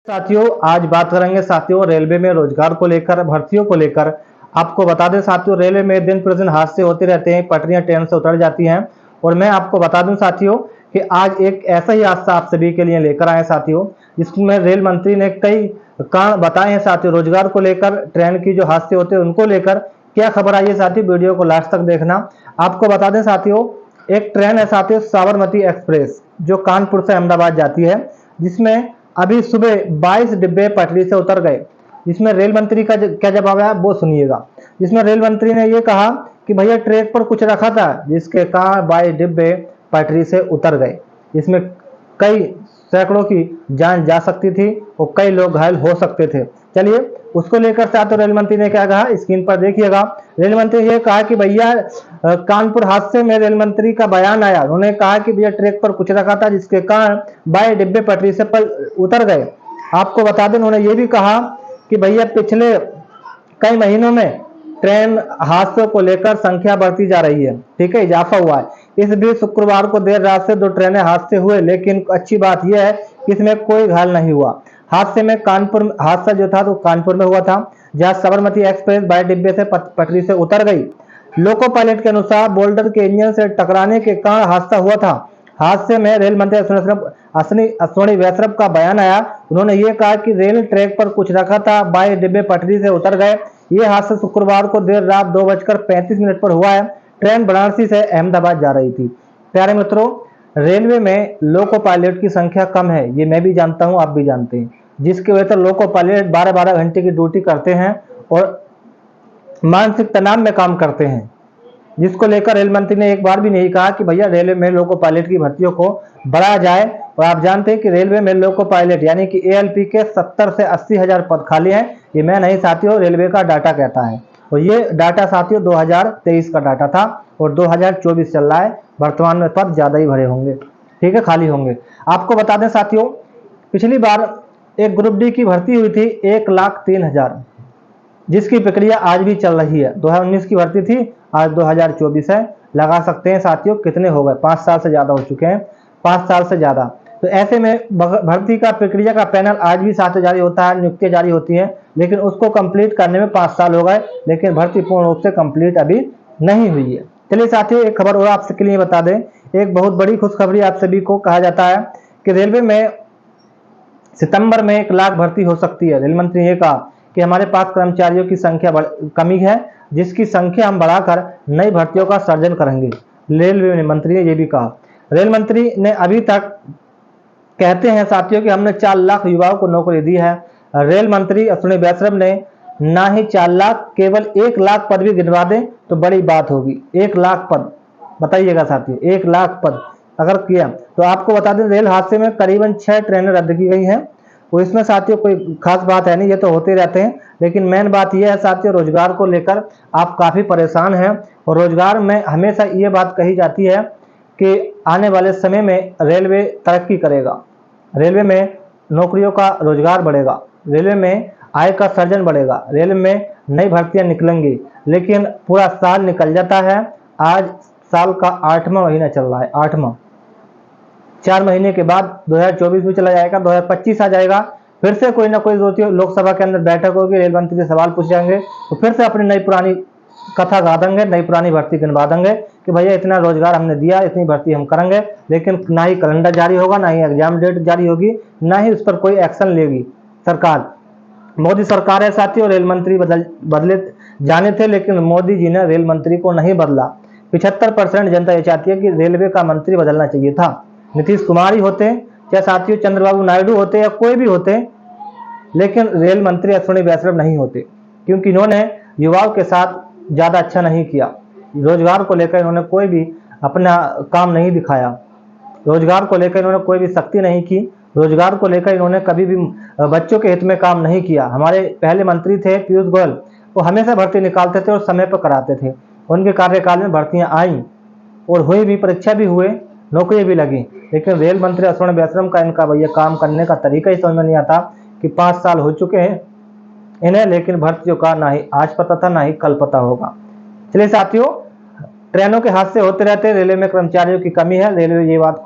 साथियों, आज बात करेंगे साथियों रेलवे में रोजगार को लेकर, भर्तियों को लेकर। आपको बता दें साथियों, रेलवे में दिन प्रतिदिन हादसे होते रहते हैं, पटरियां ट्रेन से उतर जाती हैं। और मैं आपको बता दूं साथियों कि आज एक ऐसा ही हादसा आप सभी के लिए लेकर आए साथियों, जिसमें रेल मंत्री ने कई कारण बताए हैं साथियों रोजगार को लेकर, ट्रेन की जो हादसे होते हैं उनको लेकर। क्या खबर आई है साथियों, वीडियो को लास्ट तक देखना। आपको बता दें साथियों, एक ट्रेन है साथियों साबरमती एक्सप्रेस, जो कानपुर से अहमदाबाद जाती है, जिसमें अभी सुबह 22 डिब्बे पटरी से उतर गए। इसमें रेल मंत्री का क्या जवाब है वो सुनिएगा। जिसमें रेल मंत्री ने ये कहा कि भैया ट्रैक पर कुछ रखा था, जिसके कारण 22 डिब्बे पटरी से उतर गए। इसमें कई सैकड़ों की जान जा सकती थी और कई लोग घायल हो सकते थे। चलिए उसको लेकर साथ रेल मंत्री ने क्या कहा, स्क्रीन पर देखिएगा। रेल मंत्री ने यह कहा कि भैया कानपुर हादसे में रेल मंत्री का बयान आया। उन्होंने कहा कि भैया ट्रैक पर कुछ रखा था, जिसके कारण 22 डिब्बे पटरी से पर उतर गए। आपको बता दें उन्होंने ये भी कहा कि भैया पिछले कई महीनों में ट्रेन हादसों को लेकर संख्या बढ़ती जा रही है, ठीक है, इजाफा हुआ है। इस बीच शुक्रवार को देर रात से 2 ट्रेनें हादसे हुए, लेकिन अच्छी बात यह है कि इसमें कोई घायल नहीं हुआ। हादसे में हादसा जो था तो कानपुर में हुआ था, जहां साबरमती एक्सप्रेस 22 डिब्बे से पटरी से उतर गई। लोको पायलट के अनुसार बोल्डर के इंजन से टकराने के कारण हादसा हुआ था। हादसे में रेल मंत्री अश्विनी वैष्णव का बयान आया। उन्होंने ये कहा कि रेल ट्रैक पर कुछ रखा था, 22 डिब्बे पटरी से उतर गए। ये हादसा शुक्रवार को देर रात 2:35 पर हुआ है। ट्रेन वाराणसी से अहमदाबाद जा रही थी। प्यारे मित्रों, रेलवे में लोको पायलट की संख्या कम है, ये मैं भी जानता हूं, आप भी जानते हैं, जिसकी वजह से लोको पायलट 12-12 घंटे की ड्यूटी करते हैं और मानसिक तनाव में काम करते हैं, जिसको लेकर रेल मंत्री ने एक बार भी नहीं कहा कि भैया रेलवे में लोको पायलट की भर्तियों को बढ़ाया जाए। और आप जानते हैं कि रेलवे में लोको पायलट यानी कि एएलपी के 70 से 80 हजार पद खाली हैं। ये मैं नहीं साथियों, रेलवे का डाटा कहता है। और ये डाटा साथियों 2023 का डाटा था और 2024 चल रहा है। वर्तमान में पद ज्यादा ही भरे होंगे, ठीक है, खाली होंगे। आपको बता दें साथियों, पिछली बार एक ग्रुप डी की भर्ती हुई थी 1,03,000, जिसकी प्रक्रिया आज भी चल रही है। 2019 की भर्ती थी, आज 2024 है। लगा सकते हैं साथियों कितने हो गए, 5 साल से ज्यादा हो चुके हैं, 5 साल से ज्यादा। तो ऐसे में भर्ती का प्रक्रिया का पैनल आज भी साथ जारी होता है, नियुक्तियां जारी होती हैं, लेकिन उसको कंप्लीट करने में 5 साल हो गए, लेकिन भर्ती पूर्ण रूप से कंप्लीट अभी नहीं हुई है। चलिए साथियों, एक खबर और आपके लिए बता दें। एक बहुत बड़ी खुशखबरी आप सभी को कहा जाता है कि रेलवे में सितंबर में 1 लाख भर्ती हो सकती है। रेल मंत्री ने यह कहा कि हमारे पास कर्मचारियों की संख्या कमी है, जिसकी संख्या हम बढ़ाकर नई भर्तियों का सृजन करेंगे। रेलवे मंत्री ने यह भी कहा। रेल मंत्री ने अभी तक कहते हैं साथियों कि हमने 4 लाख युवाओं को नौकरी दी है। रेल मंत्री अश्विनी वैष्णव ने ना ही 4 लाख, केवल 1 लाख पद भी गिनवा दें तो बड़ी बात होगी। 1 लाख पद, बताइएगा साथियों, 1 लाख पद अगर किया तो। आपको बता दें रेल हादसे में करीबन 6 ट्रेनें रद्द की गई हैं। और इसमें साथियों कोई खास बात है नहीं, ये तो होते रहते हैं, लेकिन मेन बात यह है साथियों रोजगार को लेकर आप काफी परेशान हैं। और रोजगार में हमेशा ये बात कही जाती है कि आने वाले समय में रेलवे तरक्की करेगा, रेलवे में नौकरियों का रोजगार बढ़ेगा, रेलवे में आय का सृजन बढ़ेगा, रेलवे में नई भर्तियां निकलेंगी। लेकिन पूरा साल निकल जाता है, आज साल का 8वां महीना चल रहा है, 8वां। 4 महीने के बाद 2024 भी चला जाएगा, 2025 आ जाएगा, फिर से कोई ना कोई लोकसभा के अंदर बैठक होगी, रेल मंत्री से सवाल पूछ जाएंगे, तो फिर से अपनी नई पुरानी कथा गा देंगे, नई पुरानी भर्ती गिनवा देंगे कि भैया इतना रोजगार हमने दिया, इतनी भर्ती हम करेंगे। लेकिन ना ही कैलेंडर जारी होगा, ना ही एग्जाम डेट जारी होगी, ना ही उस पर कोई एक्शन लेगी सरकार। मोदी सरकार है साथियों, रेल मंत्री बदले जाने थे, लेकिन मोदी जी ने रेल मंत्री को नहीं बदला। 75% जनता ये चाहती है कि रेलवे का मंत्री बदलना चाहिए था। नीतीश कुमार ही होते, चाहे साथियों चंद्रबाबू नायडू होते या कोई भी होते, लेकिन रेल मंत्री अश्विनी वैष्णव नहीं होते, क्योंकि इन्होंने युवाओं के साथ ज्यादा अच्छा नहीं किया। रोजगार को लेकर इन्होंने कोई भी अपना काम नहीं दिखाया, रोजगार को लेकर इन्होंने कोई भी सख्ती नहीं की, रोजगार को लेकर इन्होंने कभी भी बच्चों के हित में काम नहीं किया। हमारे पहले मंत्री थे पीयूष गोयल, वो हमेशा भर्ती निकालते थे और समय पर कराते थे। उनके कार्यकाल में भर्तियां आई और हुई भी, परीक्षा भी हुए, नौकरी भी लगी। लेकिन रेल मंत्री अश्विनी वैष्णव का इनका भैया काम करने का तरीका ही समझ में नहीं आता कि 5 साल हो चुके हैं इन्हें, लेकिन भर्तियों का ना ही आज पता था ना ही कल पता होगा। चलिए साथियों, ट्रेनों के हादसे होते रहते हैं, रेलवे में कर्मचारियों की कमी है, रेलवे ये बात को